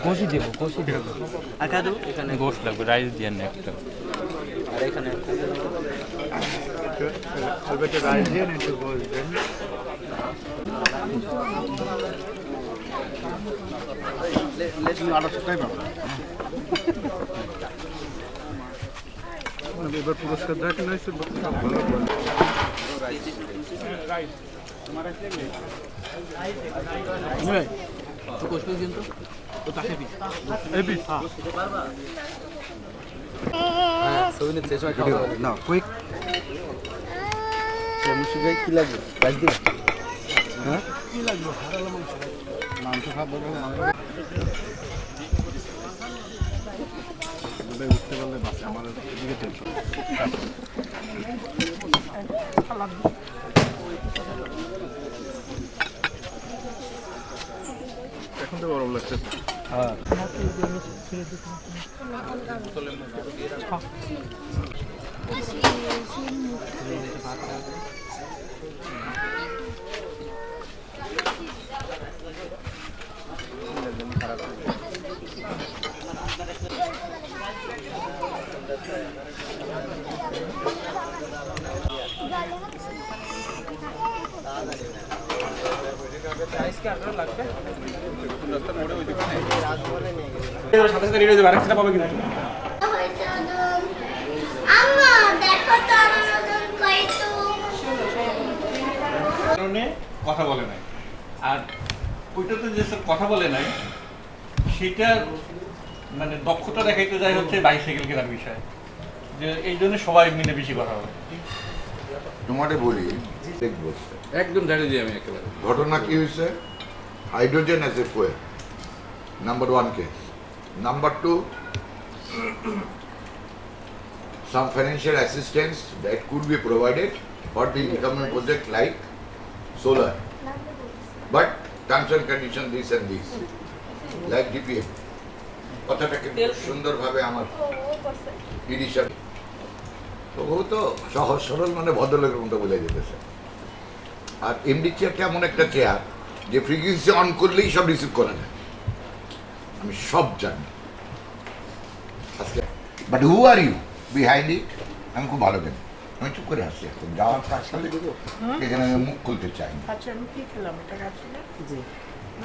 গোশি দেবো আর কাদু এখানে গোশ লাগবে, রাইস দিয়ে না একটা। আর এখানে রাইস দিয়ে একটু গোশ দেন। এবার পুরস্কার দেখেন না কুইক কি লাগবে রাইস দিবে হ্যাঁ কি লাগবে মাংস খাবো উঠতে পারলে বাসে আমার দিকে টেনশন এখন তো গরম লাগতেছে। হ্যাঁ কথা বলে নাই, আর ওইটাতে যে কথা বলে নাই সেটার মানে দক্ষতা দেখাইতে যায় হচ্ছে বাইসাইকেল কেনার বিষয়, যে এই জন্য সবাই মিলে বেশি কথা বলে। তোমারে বলি একদম ঝাড়ি দিই আমি একেবারে। ঘটনা কি হয়েছে, hydrogen as a fuel, number 1 case. Number 2, some financial assistance that could be provided for the incoming project like solar, but terms and conditions this and this, like DPM. কথাটা কিন্তু সুন্দরভাবে আমার ইডিশন তো সহজ সরল মানে ভদ্রলোকের মতো বোঝা যেতেছে। আর এমডি চেয়ারটা এমন একটা চেয়ার যে ফ্রিকুয়েন্সি অন করলেই সব রিসিভ করা যায়, আমি সব জানি আজকে। But who are you behind it আমি খুব ভালো জানি। আমি চুপ করে আসছি, এখন যাওয়ার কাজ করলে এখানে আমি মুখ খুলতে চাই না। আচ্ছা আমি কি খেলাম এটা কাটছি না জি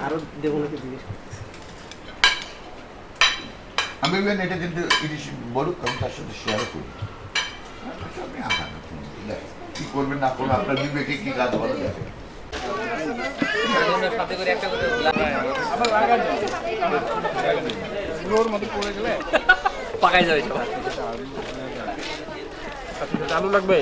আরো দেবো নাকি জিজ্ঞেস আমি বলবেন এটা কিন্তু ইলিশ বলুক, আমি তার সাথে শেয়ার করি। আপনি আমার কি করবেন না করবেন, আপনার বিবেকে কি কাজ ভালো লাগে। পাকাই যাবে সব। আলু লাগবে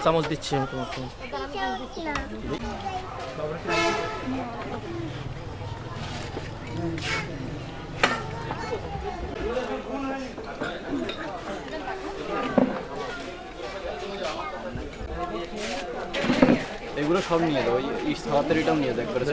চামচ দিচ্ছি আমি তোমাকে। এগুলো সব নিয়ে দাও, ওই সাওয়াতেরিটাও নিয়ে দাও একবারে।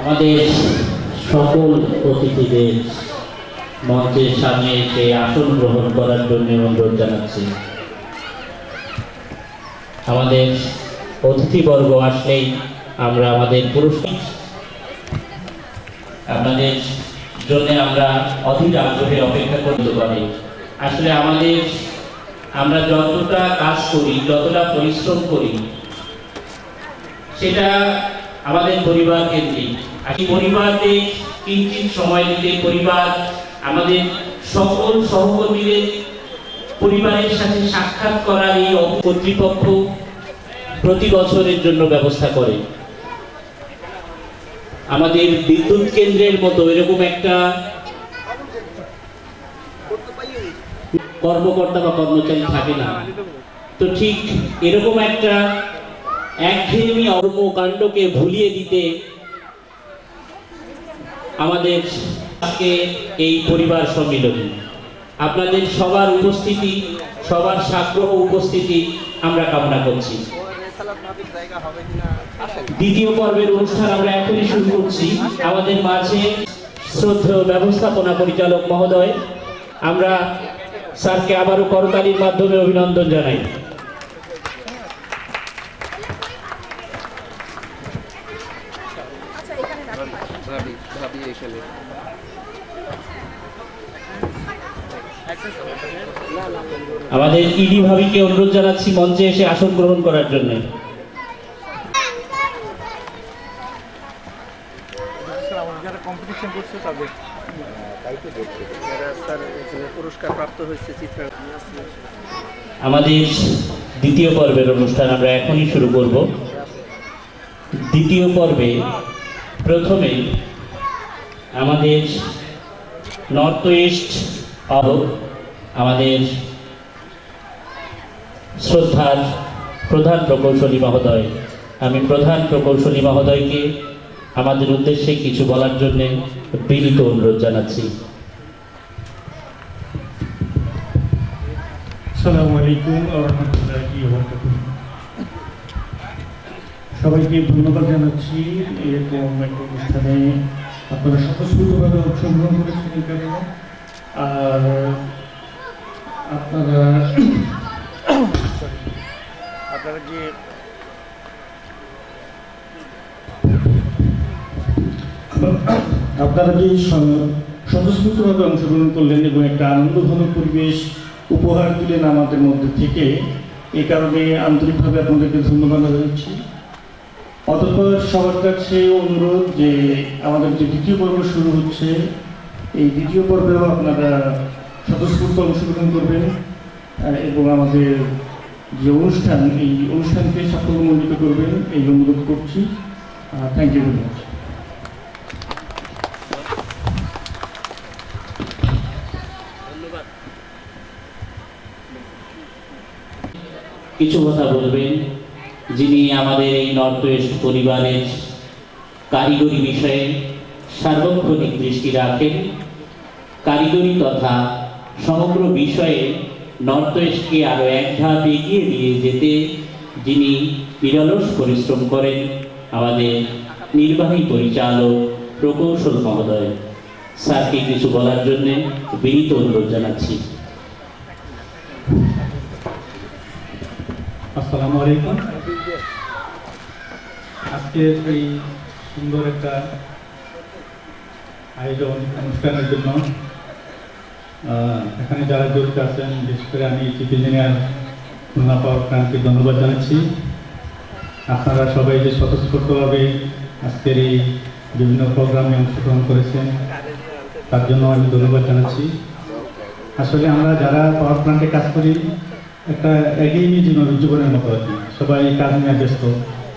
আমাদের সকল অতিথিদের মঞ্চের সামনে এসে আসন গ্রহণ করার জন্য অনুরোধ জানাচ্ছি। আমাদের অতিথিবর্গ আসলেই আমরা আমাদের পুরস্কার আপনাদের জন্য আমরা অধীর আগ্রহে অপেক্ষা করতে পারি। আসলে আমরা যতটা কাজ করি, যতটা পরিশ্রম করি, সেটা আমাদের পরিবার কেন্দ্রিক। এই পরিবারকে কিঞ্চিত সময় দিতে পরিবার আমাদের সকল সহকর্মীদের পরিবারের সাথে সাক্ষাৎ করার এই কর্তৃপক্ষ প্রতি বছরের জন্য ব্যবস্থা করে। আমাদের বিদ্যুৎ কেন্দ্রের মতো এরকম একটা কর্মকর্তা বা কর্মচারী থাকে না, তো ঠিক এরকম একঘেয়েমি কর্মকাণ্ডকে ভুলিয়ে দিতে আমাদের আজকে এই পরিবার সম্মিলনী, আপনাদের সবার উপস্থিতি, সবার সাগ্রহ উপস্থিতি আমরা কামনা করছি। দ্বিতীয় পর্বের অনুষ্ঠান আমরা এখনই শুরু করছি। আমাদের মাঝে শ্রদ্ধেয় ব্যবস্থাপনা পরিচালক মহোদয়, আমরা স্যারকে আবারও করতালির মাধ্যমে অভিনন্দন জানাই। আমাদের ইডি ভাবিকে অনুরোধ জানাচ্ছি মঞ্চে এসে আসন গ্রহণ করার জন্য। যারা কম্পিটিশন করছে তাদের পুরস্কার প্রাপ্ত হয়েছে চিত্র। আমাদের দ্বিতীয় পর্বের অনুষ্ঠান আমরা এখনই শুরু করব। দ্বিতীয় পর্বে প্রথমে আমাদের নর্থ ইস্ট আমাদের শ্রদ্ধার প্রধান প্রকৌশলী মহোদয়, আমি প্রধান প্রকৌশলী মহোদয়কে আমাদের উদ্দেশ্যে কিছু বলার জন্য বিনীত অনুরোধ জানাচ্ছি। আসসালামু আলাইকুম ওয়া রাহমাতুল্লাহি ওয়া বারাকাতুহু। সবাইকে ধন্যবাদ জানাচ্ছি এরকম একটা অনুষ্ঠানে আপনারা স্বতঃস্ফূর্তভাবে অংশগ্রহণ করেছেন এই কারণে। আর আপনারা যে স্বতঃস্ফূর্তভাবে অংশগ্রহণ করলেন এবং একটা আনন্দঘন পরিবেশ উপহার দিলেন আমাদের মধ্যে থেকে, এই কারণে আন্তরিকভাবে আপনাদেরকে ধন্যবাদ জানাচ্ছি। অতঃপর সবার কাছে অনুরোধ যে আমাদের যে দ্বিতীয় পর্ব শুরু হচ্ছে, এই দ্বিতীয় পর্বেও আপনারা স্বতঃস্ফূর্ত অংশগ্রহণ করবেন এবং আমাদের যে অনুষ্ঠান, এই অনুষ্ঠানকে সাফল্যমণ্ডিত করবেন এই অনুরোধ করছি। Thank you very much. কিছু কথা বলবেন যিনি আমাদের এই নর্থ ওয়েস্ট পরিবারের কারিগরি বিষয়ে সার্বক্ষণিক দৃষ্টি রাখেন, কারিগরি তথা সমগ্র বিষয়ে নর্থ ওয়েস্টকে আরও এক ধাপ এগিয়ে নিয়ে যেতে যিনি নিরলস পরিশ্রম করেন, আমাদের নির্বাহী পরিচালক প্রকৌশল মহোদয়। স্যারকে কিছু বলার জন্য বিনীত অনুরোধ জানাচ্ছি। আসসালামু আলাইকুম। আজকের এই সুন্দর একটা আয়োজন অনুষ্ঠানের জন্য এখানে যারা জড়িত আছেন, বিশেষ করে আমি চিফ ইঞ্জিনিয়ার খুলনা পাওয়ার প্ল্যান্টকে ধন্যবাদ জানাচ্ছি। আপনারা সবাই যে স্বতঃস্ফূর্তভাবে আজকের এই বিভিন্ন প্রোগ্রামে অংশগ্রহণ করেছেন তার জন্য আমি ধন্যবাদ জানাচ্ছি। আসলে আমরা যারা পাওয়ার প্ল্যান্টে কাজ করি একটা এগিয়ে জীবনের মতো আর কি, সবাই কাজ নিয়ে ব্যস্ত,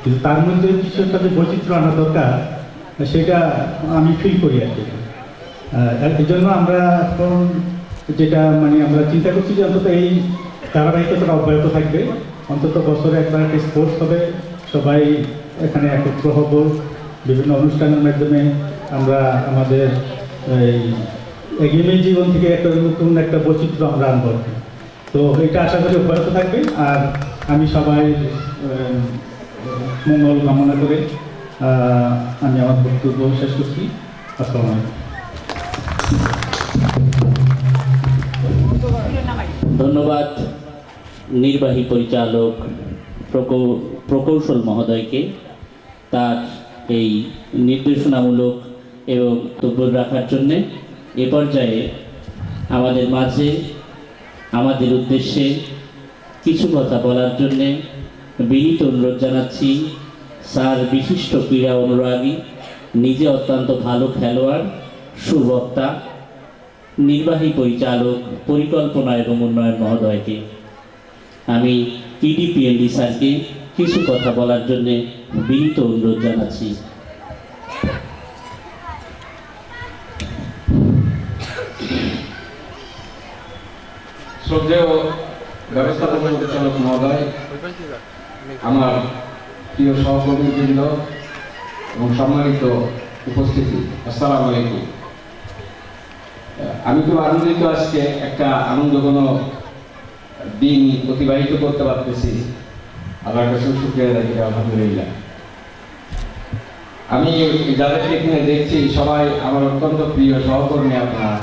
কিন্তু তার মধ্যে কিছু একটা যে বৈচিত্র্য আনা দরকার সেটা আমি ফিল করি আর কি। এই জন্য আমরা এখন যেটা আমরা চিন্তা করছি যে অন্তত এই ধারাবাহিকতাটা অব্যাহত থাকবে, অন্তত বছরে একবার একটা স্পোর্টস হবে, সবাই এখানে একত্র হব, বিভিন্ন অনুষ্ঠানের মাধ্যমে আমরা আমাদের এই এগিয়ে জীবন থেকে একটা নতুন একটা বৈচিত্র্য আমরা আনবো। তো এটা আশা করি অব্যাহত থাকবে। আর আমি সবাই মঙ্গল কামনা করে আমি আমার বক্তব্য শেষ করছি। আসসালামু আলাইকুম। ধন্যবাদ নির্বাহী পরিচালক প্রকৌশল মহোদয়কে তার এই নির্দেশনামূলক এবং বক্তব্য রাখার জন্যে। এ পর্যায়ে আমাদের মাঝে আমাদের উদ্দেশ্যে কিছু কথা বলার জন্যে বিনীত অনুরোধ জানাচ্ছি স্যার বিশিষ্ট ক্রীড়া অনুরাগী, নিজে অত্যন্ত ভালো খেলোয়াড়, সুবক্তা, নির্বাহী পরিচালক পরিকল্পনা এবং উন্নয়ন মহোদয়কে। আমি ইডিপিএলডি স্যারকে কিছু কথা বলার জন্য বিনীত অনুরোধ জানাচ্ছি। শ্রদ্ধেয় ব্যবস্থাপনা পরিচালক মহোদয়, আমার প্রিয় সহকর্মীবৃন্দ এবং সম্মানিত উপস্থিতি, আসসালামু আলাইকুম। আমি খুব আনন্দিত আজকে একটা আনন্দঘন দিন অতিবাহিত করতে পারতেছি। আল্লাহর কাছে শুকরিয়া রাখি, আলহামদুলিল্লাহ। আমি যাদেরকে এখানে দেখছি সবাই আমার অত্যন্ত প্রিয় সহকর্মী আপনারা।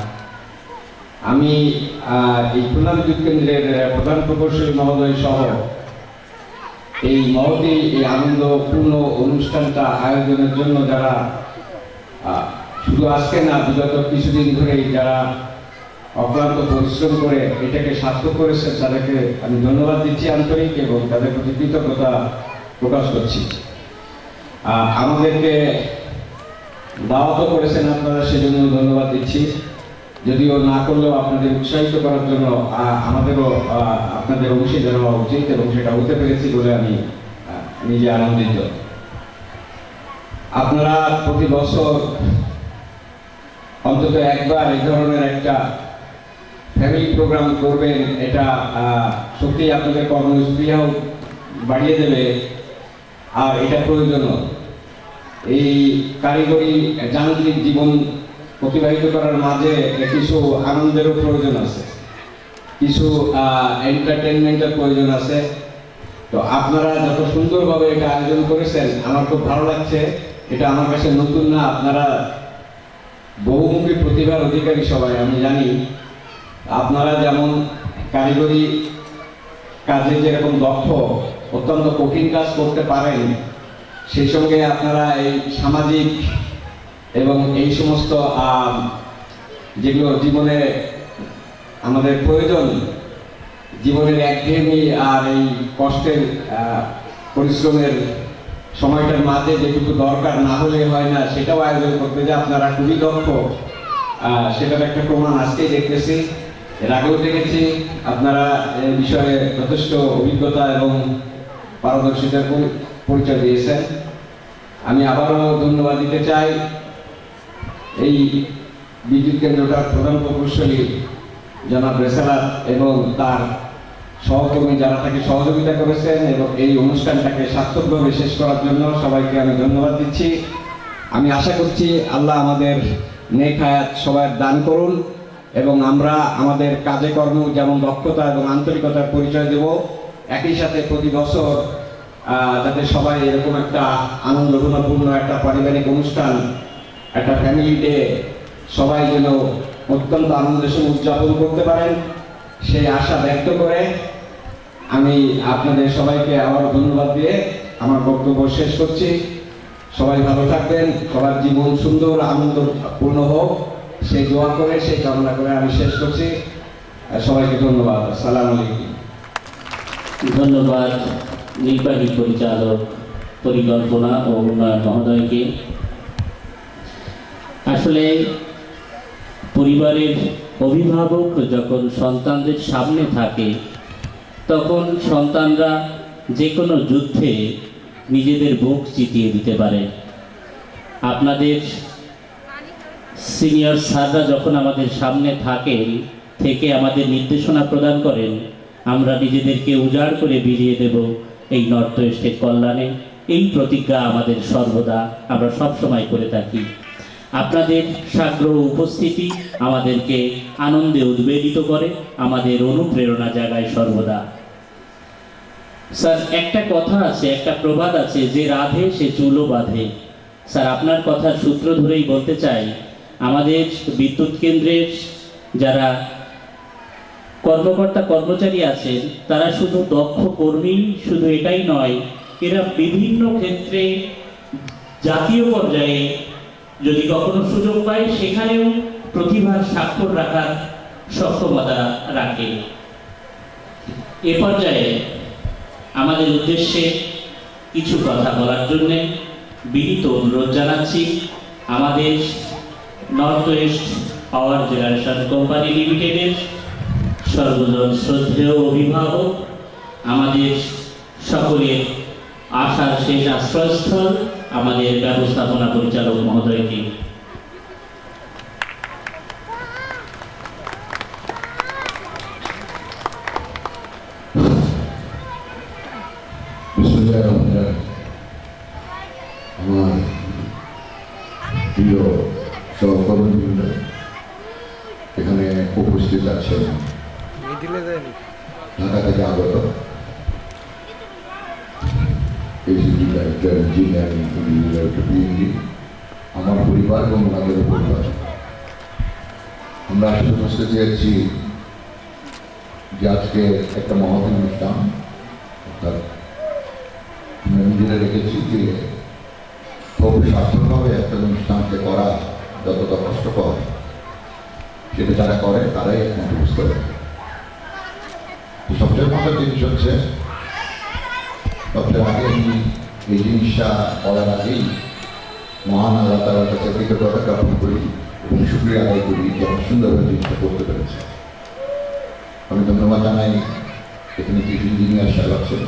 আমি এই খুলনা বিদ্যুৎ কেন্দ্রের প্রধান প্রকৌশলী মহোদয় সহ এই মহতী এই আনন্দপূর্ণ অনুষ্ঠানটা আয়োজনের জন্য যারা শুধু আজকে না, বিগত কিছুদিন ধরেই যারা অক্লান্ত পরিশ্রম করে এটাকে সার্থক করেছেন, তাদেরকে আমি ধন্যবাদ দিচ্ছি আন্তরিক এবং তাদের প্রতি কৃতজ্ঞতা প্রকাশ করছি। আমাদেরকে দাওয়াতও করেছেন আপনারা, সেজন্য ধন্যবাদ দিচ্ছি। যদিও না করলেও আপনাদের উৎসাহিত করার জন্য আমাদেরও আপনাদের অংশীদার হওয়া উচিত এবং সেটা হতে পেরেছি বলে আমি নিজে আনন্দিত। আপনারা প্রতি বছর অন্তত একবার এই ধরনের একটা ফ্যামিলি প্রোগ্রাম করবেন, এটা সত্যি আপনাদের কর্মস্পৃহাও বাড়িয়ে দেবে আর এটা প্রয়োজনও। এই কারিগরি যান্ত্রিক জীবন অতিবাহিত করার মাঝে কিছু আনন্দেরও প্রয়োজন আছে, কিছু এন্টারটেনমেন্টের প্রয়োজন আছে। তো আপনারা যত সুন্দরভাবে এটা আয়োজন করেছেন আমার খুব ভালো লাগছে। এটা আমার কাছে নতুন না, আপনারা বহুমুখী প্রতিভার অধিকারী সবাই, আমি জানি। আপনারা যেমন কারিগরি কাজে যেরকম দক্ষ, অত্যন্ত কঠিন কাজ করতে পারেন, সেই সঙ্গে আপনারা এই সামাজিক এবং এই সমস্ত যেগুলো জীবনে আমাদের প্রয়োজন, জীবনের একঘেয়েমি আর এই কষ্টের পরিশ্রমের সময়টার মাঝে যেটুকু দরকার না হলে হয় না, সেটাও আয়োজন করতে যে আপনারা খুবই দক্ষ, সেটার একটা প্রমাণ আজকেই দেখতেছি। এর আগেও দেখেছি আপনারা এই বিষয়ে যথেষ্ট অভিজ্ঞতা এবং পারদর্শিতার পরিচয় দিয়েছেন। আমি আবারও ধন্যবাদ দিতে চাই এই বিদ্যুৎ কেন্দ্রটার প্রধান প্রকৌশলী জনাব রেসালাত এবং তার সহকর্মী যারা তাকে সহযোগিতা করেছেন এবং এই অনুষ্ঠানটাকে সার্থকভাবে শেষ করার জন্য সবাইকে আমি ধন্যবাদ দিচ্ছি। আমি আশা করছি আল্লাহ আমাদের নেক হায়াত সবার দান করুন এবং আমরা আমাদের কাজে কর্ম যেমন দক্ষতা এবং আন্তরিকতার পরিচয় দেব, একই সাথে প্রতি বছর যাতে সবাই এরকম একটা আনন্দঘনপূর্ণ একটা পারিবারিক অনুষ্ঠান, একটা ফ্যামিলি ডে সবাই যেন অত্যন্ত আনন্দের সঙ্গে উদযাপন করতে পারেন, সেই আশা ব্যক্ত করে আমি আপনাদের সবাইকে আবার ধন্যবাদ দিয়ে আমার বক্তব্য শেষ করছি। সবাই ভালো থাকবেন, সবার জীবন সুন্দর আনন্দপূর্ণ হোক, সেই দোয়া করে সেই কামনা করে আমি শেষ করছি। সবাইকে ধন্যবাদ। আসসালামু আলাইকুম। ধন্যবাদ নির্বাহী পরিচালক পরিকল্পনা ও উন্নয়ন মহোদয়কে। আসলে পরিবারের অভিভাবক যখন সন্তানদের সামনে থাকে তখন সন্তানরা যে কোনো যুদ্ধে নিজেদের বুক চিতিয়ে দিতে পারে। আপনাদের সিনিয়র স্যাররা যখন আমাদের সামনে থাকেন, থেকে আমাদের নির্দেশনা প্রদান করেন, আমরা নিজেদেরকে উজাড় করে বিলিয়ে দেব এই নর্থ ওয়েস্টের কল্যাণে। এই প্রতিজ্ঞা আমাদের সর্বদা আমরা সবসময় করে থাকি। আপনাদের সাগ্রহ উপস্থিতি আমাদেরকে আনন্দে উদ্বেলিত করে, আমাদের অনুপ্রেরণা জাগায় সর্বদা। স্যার, একটা কথা আছে, একটা প্রবাদ আছে, যে রাধে সে চুলও বাঁধে। স্যার, আপনার কথার সূত্র ধরেই বলতে চাই, আমাদের বিদ্যুৎ কেন্দ্রের যারা কর্মকর্তা কর্মচারী আছেন তারা শুধু দক্ষ কর্মী, শুধু এটাই নয়, এরা বিভিন্ন ক্ষেত্রে জাতীয় পর্যায়ে যদি কখনো সুযোগ পায় সেখানেও প্রতিভার স্বাক্ষর রাখার সক্ষমতা রাখে। এ পর্যায়ে আমাদের উদ্দেশ্যে কিছু কথা বলার জন্যে বিনীত অনুরোধ জানাচ্ছি আমাদের নর্থ ওয়েস্ট পাওয়ার জেনারেশন কোম্পানি লিমিটেডের সর্বজন শ্রদ্ধেয় অভিভাবক, আমাদের সকলের আশার শেষ আশ্রয়স্থল, আমাদের ব্যবস্থাপনা পরিচালক মহোদয়কে। প্রিয় সহকর্মীবৃন্দ এখানে উপস্থিত আছেন, ঢাকা থেকে আগত এসিপি ডাইরেক্টর, ইঞ্জিনিয়ারিং পিএইচডি, আমার পরিবার এবং ওনাদের পরিবার। আমরা আসলে বুঝতে চেয়েছি যে আজকে একটা মহৎ অনুষ্ঠান, অর্থাৎ আমরা নিজেরা রেখেছি যে খুব সার্থকভাবে একটা অনুষ্ঠানকে করা যতটা কষ্টকর, সেটা যারা করে তারাই একমাত্র বুঝতে পারে। সবচেয়ে মজার জিনিস হচ্ছে, সবচেয়ে আগে আমি এই জিনিসটা করার আগেই মহান আল্লাহ তাআলার কাছে কৃতজ্ঞতা জ্ঞাপন করি এবং শুকরিয়া আদায় করি যে আমরা সুন্দরভাবে জিনিসটা করতে পেরেছি। আমি ধন্যবাদ জানাই এখানে চিফ ইঞ্জিনিয়ার সাহেব আছেন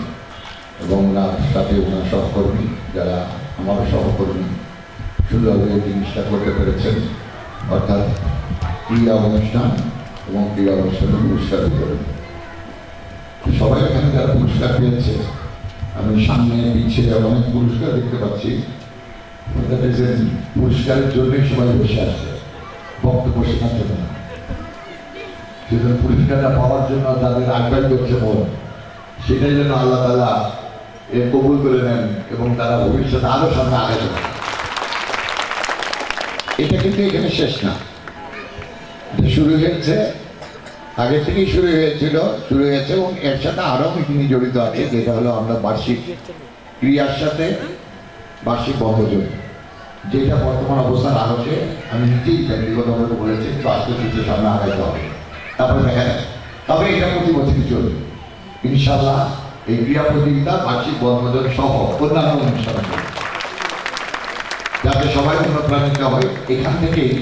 এবং ওনার সাথে ওনার সহকর্মী, যারা আমারও সহকর্মী, সুন্দরভাবে জিনিসটা করতে পেরেছেন, অর্থাৎ ক্রীড়া অনুষ্ঠান এবং ক্রীড়া অনুষ্ঠানের পুরস্কার বিতরণ। সবাই এখানে যারা পুরস্কার পেয়েছে, আমি সামনে পিছিয়ে অনেক পুরস্কার দেখতে পাচ্ছি, পুরস্কারের জন্যই সবাই বসে আসছে, বক্তব্য শেখার জন্য না। সেজন্য পুরস্কারটা পাওয়ার জন্য তাদের আগ্রহ করছে মন, সেটাই যেন আল্লাহ তাআলা কবুল করে নেন এবং তারা ভবিষ্যতে আরো সামনে আগাতে পারে। এটা কিন্তু এখানে শেষ না, শুরু হয়েছে, আগে থেকেই শুরু হয়েছে এবং এর সাথে আরো মিটিং জড়িত আছে, যেটা হলো আমরা বার্ষিক ক্রিয়ার সাথে বার্ষিক বন্ধজন, যেটা বর্তমান অবস্থার আলোকে আমি নিজেই ব্যক্তিগতভাবে বলেছি কিন্তু আস্তে আস্তে সামনে আগাইতে হবে, তারপরে দেখা যায়। তবে এটা প্রতি বছরই চলবে ইনশাআল্লাহ। এই ক্রিয়া প্রতিযোগিতা বার্ষিক বন্ধজন সহ অন্যান্য অনুষ্ঠান যাতে সবাই অনুপ্রাণিত হয়। এখান থেকেই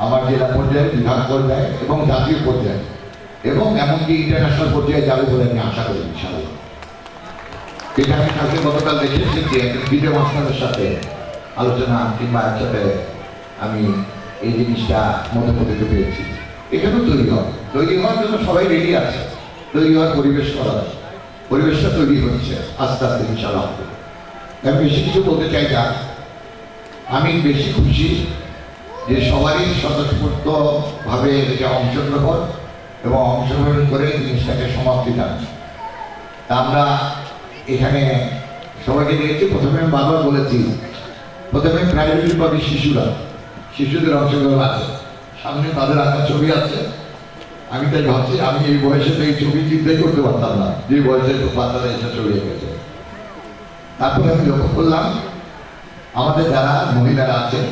আমার জেলা পর্যায়ে, বিভাগ পর্যায়ে এবং জাতীয় পর্যায়ে এবং এমনকি ইন্টারন্যাশনাল পর্যায়ে যাবে বলে আমি আশা করি ইনশাআল্লাহ। এটা আমি কালকে গতকাল দেখেছি যে একটা ভিডিও মাস্টারের সাথে আলোচনা কিংবা একসাথে আমি এই জিনিসটা মনে করতে পেরেছি। এখানেও তৈরি হওয়ার জন্য সবাই রেডি আছে, তৈরি হওয়ার পরিবেশ করা, পরিবেশটা তৈরি হচ্ছে আস্তে আস্তে ইনশাআল্লাহ। আমি বেশি কিছু বলতে চাই না, আমি বেশি খুশি যে সবারই স্বতঃস্ফূর্তভাবে এটা অংশগ্রহণ এবং অংশগ্রহণ করে জিনিসটাকে সমাপ্তি দান। তা আমরা এখানে সবাইকে দেখেছি, প্রথমে আমি বারবার বলেছি, প্রথমে প্রাইভেট পাবে শিশুদের অংশগ্রহণ আছে, সামনে তাদের আঁকা ছবি আছে। আমি তাই ভাবছি আমি এই বয়সে তো এই ছবি চিন্তাই করতে পারতাম না, যে বয়সে বাচ্চারা এসে ছবি এঁকেছে। তারপরে আমি লক্ষ্য করলাম আমাদের যারা মহিলারা আছেন,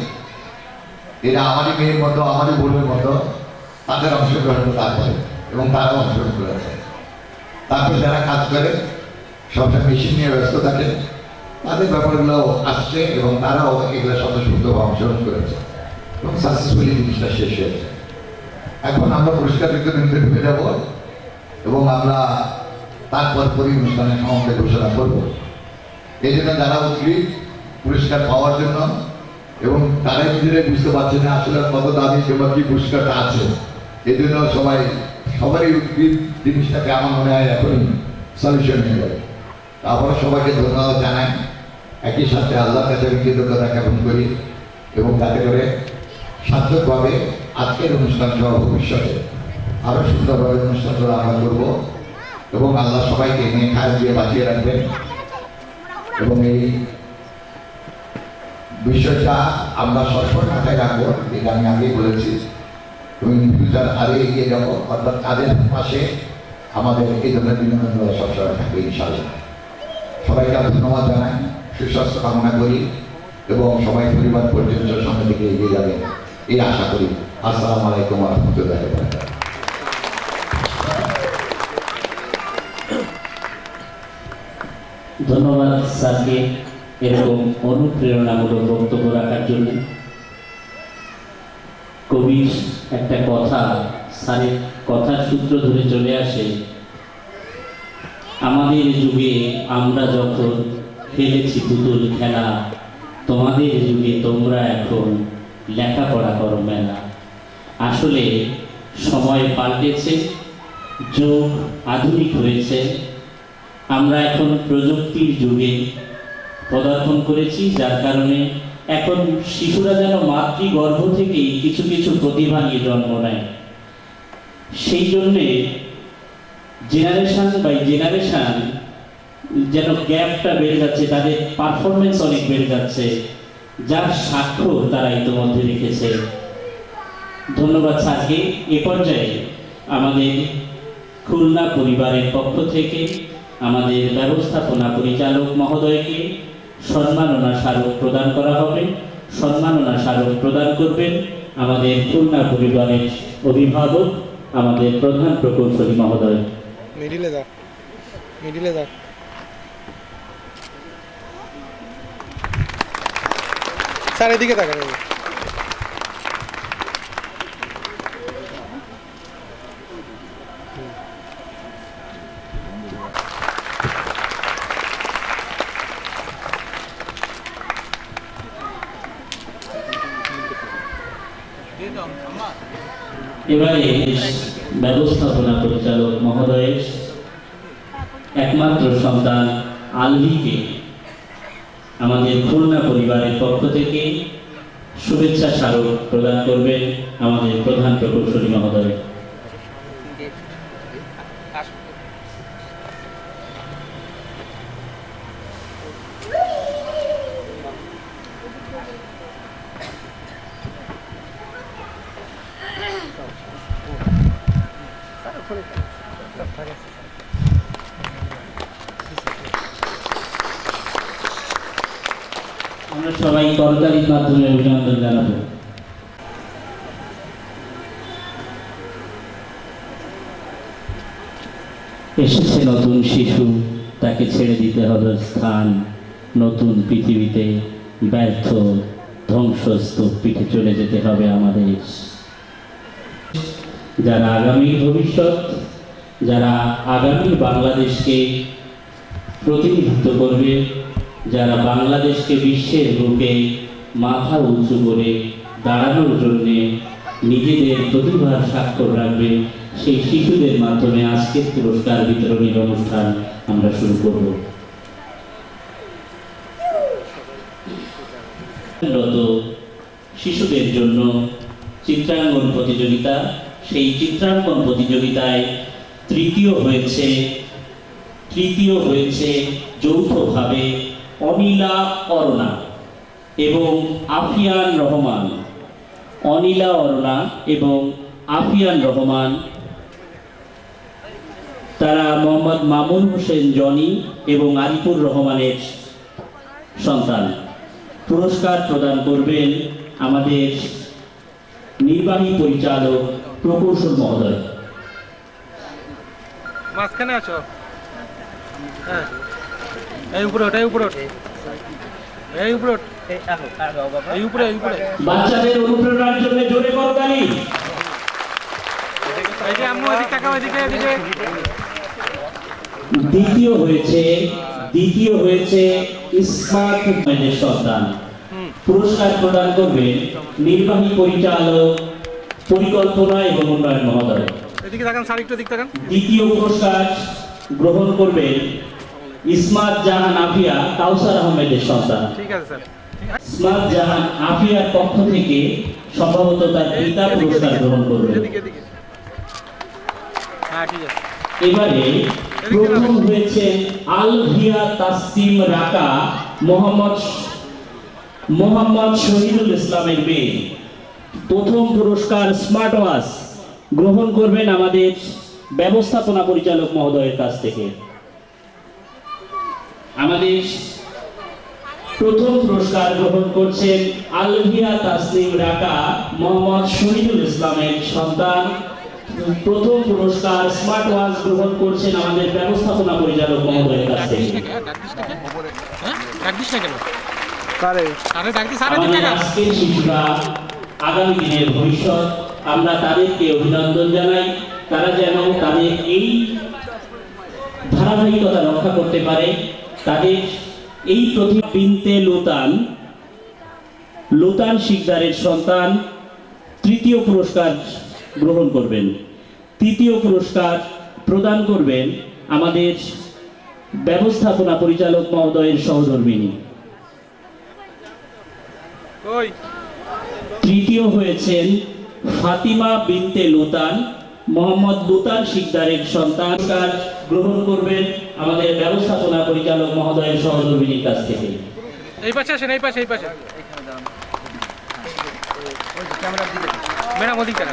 এরা আমারই মেয়ের মতো, আমারই বোনের মতো, তাদের অংশগ্রহণ তারপরে এবং তারাও অংশগ্রহণ করেছে। তারপরে যারা কাজ করে সবটা মেশিন নিয়ে ব্যস্ত থাকে, তাদের ব্যাপারগুলো আসছে এবং তারাও এগুলো স্বতঃস্ফূর্তভাবে অংশগ্রহণ করেছে এবং সাকসেসফুলি জিনিসটা শেষ হয়েছে। এখন আমরা পুরস্কার বিতরণীতে ঢুকে যাব এবং আমরা তারপর অনুষ্ঠানের সমাপ্তি ঘোষণা করব। এই জন্য যারা উদ্গ্রীব পুরস্কার পাওয়ার জন্য এবং তারাই নিজেরাই বুঝতে পারছে না আসলে কত দামি কিংবা কি পুরস্কারটা আছে, এই জন্য সবারই উদ্গ্রীব জিনিসটাকে আমার মনে হয় এখনই সলিউশন হয়ে যাবে। তারপরে সবাইকে ধন্যবাদ জানাই, একই সাথে আল্লাহর কাছে আমি কৃতজ্ঞতা জ্ঞাপন করি এবং যাতে করে সার্থকভাবে আজকের অনুষ্ঠান সহ ভবিষ্যতে আরো সুন্দরভাবে অনুষ্ঠানগুলো আমরা করব এবং আল্লাহ সবাইকে নিয়ে খায় দিয়ে বাঁচিয়ে রাখবেন। এবং এই বিষয়টা আমরা সবসময় মাথায় রাখবো, এটা আমি আগেই বলেছি, এবং ফিউচার আরো এগিয়ে যাবো, অর্থাৎ তাদের পাশে আমাদের এই ধরনের বিনোদনগুলো সবসময় থাকবে ইনশাআল্লাহ। সবাইকে ধন্যবাদ জানাই, সুস্বাস্থ্য কামনা করি এবং সবাই পরিবার পর্যন্ত সামনের দিকে এগিয়ে যাবে এই আশা করি। আসসালামু আলাইকুম ওয়া রাহমাতুল্লাহি ওয়া বারাকাতুহু। ধন্যবাদ স্যারকে এরকম অনুপ্রেরণামূলক বক্তব্য রাখার জন্য। কবির একটা কথা, স্যারের কথার সূত্র ধরে চলে আসে, আমাদের যুগে আমরা যখন খেলেছি পুতুল খেলা, তোমাদের যুগে তোমরা এখন লেখাপড়া করো মেলা। আসলে সময় পাল্টেছে, যুগ আধুনিক হয়েছে, আমরা এখন প্রযুক্তির যুগে পদার্পণ করেছি, যার কারণে এখন শিশুরা যেন মাতৃগর্ভ থেকেই কিছু কিছু প্রতিভা নিয়ে জন্ম নেয়। সেই জন্যে জেনারেশন বাই জেনারেশন যেন গ্যাপটা বেড়ে যাচ্ছে, তাদের পারফরমেন্স অনেক বেড়ে যাচ্ছে, যার সাক্ষ্য তারা ইতিমধ্যে রেখেছে। ধন্যবাদ স্যারকে। এ পর্যায়ে আমাদের খুলনা পরিবারের পক্ষ থেকে আমাদের ব্যবস্থাপনা পরিচালক মহোদয়কে সম্মাননা স্মারক প্রদান করা হবে। সম্মাননা স্মারক প্রদান করবেন আমাদের খুলনা পরিবারের অভিভাবক, আমাদের প্রধান প্রকৌশলী মহোদয়। মিডিলে দাও, মিডিলে দাও। স্যার এদিকে তাকান। এবারে ব্যবস্থাপনা পরিচালক মহোদয়ের একমাত্র সন্তান আলভিকে আমাদের খুলনা পরিবারের পক্ষ থেকে শুভেচ্ছা স্মারক প্রদান করবেন আমাদের প্রধান প্রকৌশলী মহোদয়। আমরা সবাই করতালির মাধ্যমে অভিনন্দন জানাবো। এসেছে নতুন শিশু, তাকে ছেড়ে দিতে হবে স্থান, নতুন পৃথিবীতে ব্যর্থ ধ্বংসস্তূপ পিঠে চলে যেতে হবে আমাদের। যারা আগামী ভবিষ্যৎ, যারা আগামী বাংলাদেশকে প্রতিনিধিত্ব করবে, যারা বাংলাদেশকে বিশ্বের বুকে মাথা উঁচু করে দাঁড়ানোর জন্যে নিজেদের প্রতিভার স্বাক্ষর রাখবে, সেই শিশুদের মাধ্যমে আজকের পুরস্কার বিতরণীর অনুষ্ঠান আমরা শুরু করব। শিশুদের জন্য চিত্রাঙ্কন প্রতিযোগিতা, সেই চিত্রাঙ্কন প্রতিযোগিতায় তৃতীয় হয়েছে যৌথভাবে অনিলা অরুণা এবং আফিয়ান রহমান। অনিলা অরুণা এবং আফিয়ান রহমান, তারা মোহাম্মদ মামুন হোসেন জনি এবং আরিফুর রহমানের সন্তান। পুরস্কার প্রদান করবেন আমাদের নির্বাহী পরিচালক প্রকৌশল মহোদয়। মাঝখানে আছো। হ্যাঁ, এই উপরে ওঠ, এই উপরে ওঠ, এই উপরে ওঠ, এই উপরে, এই উপরে। বাচ্চাদের অনুপ্রেরণার জন্য জোরে করতালি। এই যে আম্মু এদিকে তাকাও, এদিকে, এদিকে। দ্বিতীয় হয়েছে ইসমাত মেয়েদের সন্তান। পুরস্কার প্রদান করবেন নির্বাহী পরিচালক পরিকল্পনা এবং উন্নয়ন মহোদয়। এদিকে তাকান স্যার, একটু এদিকে তাকান। দ্বিতীয় পুরস্কার গ্রহণ করবেন ইসমাত জাহান আফিয়া, কাউসার আহমেদের সন্তান। ঠিক আছে স্যার। ইসমাত জাহান আফিয়ার পক্ষ থেকে সম্ভবত তার পিতা পুরস্কার গ্রহণ করবেন। এদিকে, এদিকে। হ্যাঁ, ঠিক আছে। এবারে প্রথম হয়েছে আলভিয়া তাসলিম রাকা মোহাম্মদ শহীদুল ইসলামের মেয়ে। প্রথম পুরস্কার স্মার্ট ওয়াচ গ্রহণ করবেন আমাদের ব্যবস্থাপনা পরিচালক মহোদয়ের কাছ থেকে। আমাদের প্রথম পুরস্কার গ্রহণ করছেন আলভিয়া তাসলিম রাকা মোহাম্মদ শহীদুল ইসলামের সন্তান। প্রথম পুরস্কার স্মার্ট ওয়াচ গ্রহণ করছেন আমাদের ব্যবস্থাপনা পরিচালক মহোদয়ের কাছ থেকে। আজকের শিশুরা আগামী দিনের ভবিষ্যৎ, আমরা তাদেরকে অভিনন্দন জানাই। তারা যেন তাদের এই ধারাবাহিকতা রক্ষা করতে পারে। তাদের এই প্রতিভা বিনতে লোতান শিকদারের সন্তান তৃতীয় পুরস্কার গ্রহণ করবেন। তৃতীয় পুরস্কার প্রদান করবেন আমাদের ব্যবস্থাপনা পরিচালক মহোদয়ের সহধর্মিনী। ওই তৃতীয় হয়েছেন ফাতিমা বিনতে লুতান, মোহাম্মদ লুতান শিকদারের সন্তান। পুরস্কার গ্রহণ করবেন আমাদের ব্যবস্থাপনা পরিচালক মহোদয়ের সহধর্মিনীর কাছ থেকে। এই পাশে আসেন, এই পাশে, এই পাশে ম্যাডাম, ওদিক টাকা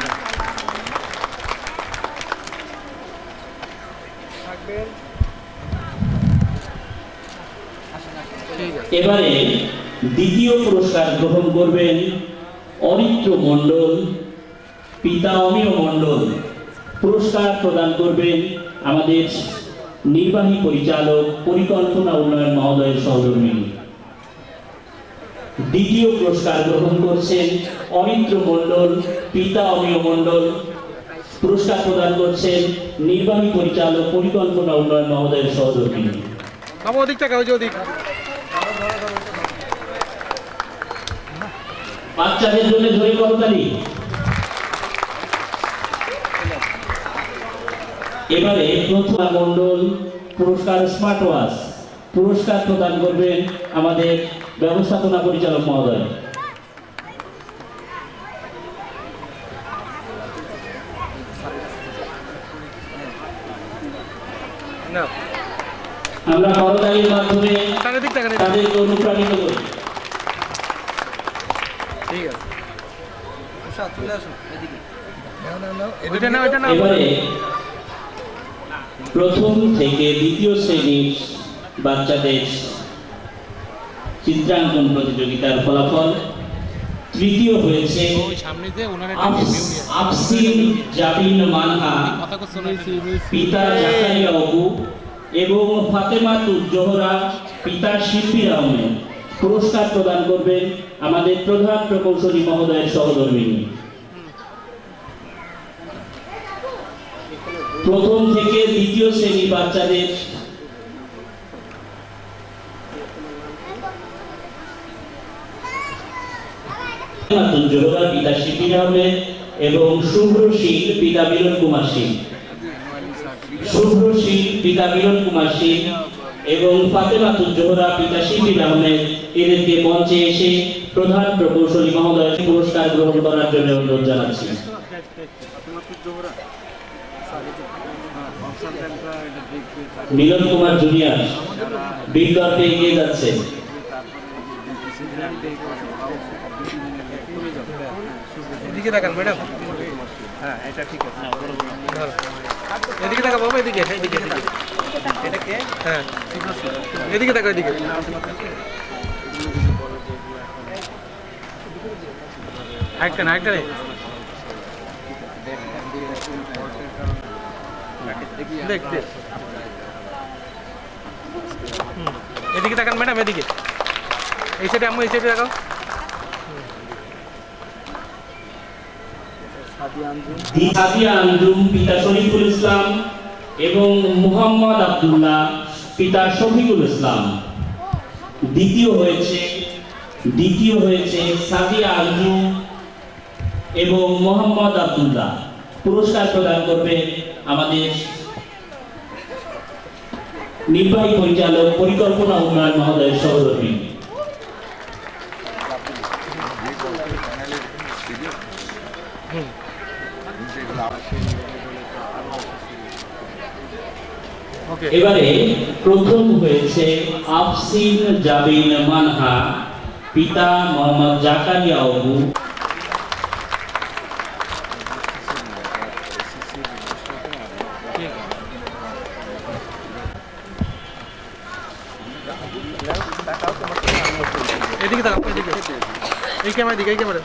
এবারে দ্বিতীয় পুরস্কার গ্রহণ করবেন অরিত্র মণ্ডল, পিতা অমিয় মণ্ডল। পুরস্কার প্রদান করবেন আমাদের নির্বাহী পরিচালক পরিকল্পনা উন্নয়ন মহোদয়ের সহধর্মিনী। দ্বিতীয় পুরস্কার গ্রহণ করছেন অরিত্র মণ্ডল, পিতা অমিয় মণ্ডল। পুরস্কার প্রদান করছেন নির্বাহী পরিচালক পরিকল্পনা উন্নয়ন মহোদয়ের সহধর্মিনী। বাবু ওদিক টাকা, ওই যে ওদিক। বাচ্চাদের জন্য জয় করতালি। এবারে প্রথম মণ্ডল পুরস্কার স্মার্ট ওয়াচ। পুরস্কার প্রদান করবেন আমাদের ব্যবস্থাপনা পরিচালক মহোদয়। না আমরা করতালির মাধ্যমে টাকা দিক, টাকা দিক। তাদেরকে অনুপ্রাণিত করি। ঠিক আছে, চলে আসুন এদিকে। ওইটা না, ওইটা না। এবারে প্রথম থেকে দ্বিতীয় শ্রেণীর বাচ্চাদের চিত্রাঙ্কন প্রতিযোগিতার ফলাফল। তৃতীয় হয়েছে ওই সামনে যে ওনার আফসিন জাবিন মানহা, কথা করছে পিতা জাকারিয়া অপু এবং ফাতেমাতুজ জোহরা, পিতা শিল্পীর আহমেদ। পুরস্কার প্রদান করবেন আমাদের প্রধান প্রকৌশলী মহোদয়ের সহধর্মিনী। প্রথম থেকে দ্বিতীয় শ্রেণীর বাচ্চাদের জোহরা, পিতা শিল্পীর আহমেদ এবং শুভ্র সিং, পিতা মিলন কুমার সিং। শুভ্র সিং, পিতা মিলন কুমার সিং এবং ফাতেমাতুজ জোহরা, পিতা শিল্পীর আহমেদ এদেরকে মঞ্চে এসে প্রধান প্রকৌশলী মহোদয়ের পুরস্কার গ্রহণ করার জন্য অনুরোধ জানাচ্ছি। মিলন কুমার জুনিয়র বিগ দর্পে এগিয়ে যাচ্ছে। এদিকে তাকান ম্যাডাম। হ্যাঁ এটা ঠিক আছে। ভালো। এদিকে তাকা বাবা, এদিকে, এদিকে, এদিকে। এটা কে? হ্যাঁ এদিকে তাকা, এদিকে। একটা না, একটা নেই। দেখতে এদিকে তাকান ম্যাডাম, এদিকে। এই সাইডে আম্মু, এই সাইডে তাকাও। সাদিয়া আঞ্জুম, পিতা শরীফুল ইসলাম এবং মুহাম্মদ আব্দুল্লাহ, পিতা শফিকুল ইসলাম। দ্বিতীয় হয়েছে সাদিয়া আঞ্জুম এবং মোহাম্মদ আব্দুল্লাহ। পুরস্কার প্রদান করবে আমাদের নির্বাহী পরিচালক পরিকল্পনা উন্নয়ন মহোদয়ের সহধর্মিনী। এবারে প্রথম হয়েছে আফসিন জাবিন মানহা, পিতা মোহাম্মদ জাকারিয়া অপু। এদিকে তাকাও, এদিকে। এই ক্যামেরা দিকে, এই ক্যামেরা।